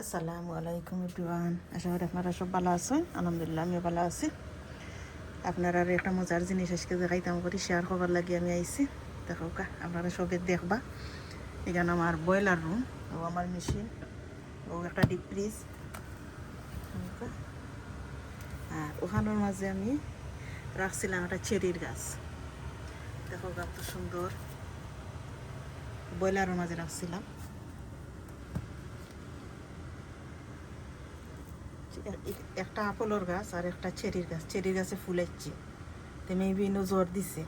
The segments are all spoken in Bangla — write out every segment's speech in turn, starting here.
আসসালামু আলাইকুম এভরিওয়ান, আশা করি আপনারা সব ভালো আছেন। আলহামদুলিল্লাহ আমিও ভালো আছি। আপনারা আর একটা মজার জিনিস আজকে দেখাইতাম করি, শেয়ার করবার লাগে আমি আইছি। দেখো আপনারা সবে দেখবা। এখানে আমার বয়লার রুম, ও আমার মেশিন, ও একটা ডিপ ফ্রিজ, আর ওখানোর মাঝে আমি রাখছিলাম একটা চেরির গাছ। দেখো কত সুন্দর, বয়লারের মাঝে রাখছিলাম। একটা আপেলের গাছ আর একটা চেরির গাছ। চেরির গাছে ফুলাইছে, তেমনি বিভিন্ন জ্বর দিছে।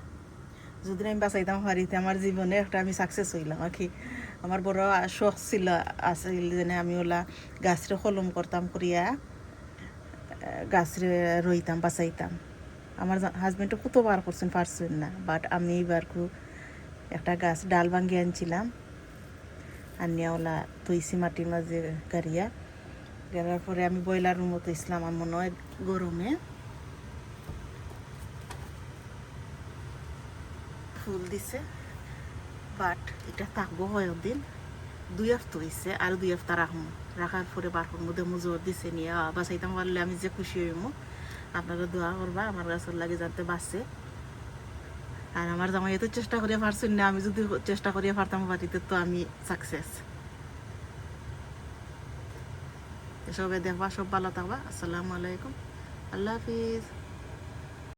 যদি আমি বাঁচাইতাম পারিতে আমার জীবনে একটা আমি সাকসেস হইলাম আর কি। আমার বড় শখ ছিল আছিল যেন আমি ওলা গাছরে কলম করতাম করিয়া গাছরে রইতাম বাঁচাইতাম। আমার হাজবেন্ডও কতবার করছেন, পারছেন না, বাট আমি এবার একটা গাছ ডাল ভাঙ্গি আনছিলাম, আনিয়া ওলা তৈছি মাটির মাঝে গাড়িয়া গেলার পরে আমি বয়লার রুমত ইসলাম। আমার মনে হয় গরমে ফুল দিছে, বাট এটা থাকবো কয়েকদিন। 2 হপ্তাহ হয়েছে, আর 2 হপ্তাহ রাখার পরে বারপুর মধ্যে মুজোর দিছে নিয়ে বাঁচাইতাম পারলে আমি যে খুশি হইমো। আপনারা দোয়া করবা আমার গাছের লাগে যাতে বাঁচে। আর আমার জামাই এত চেষ্টা করিয়া পারছেন না, আমি যদি চেষ্টা করিয়া পারতাম বাড়িতে তো আমি সাকসেস। সবাই দেখবা, সব ভালো থাকবা। আসসালামু আলাইকুম, আল্লাহ হাফিজ।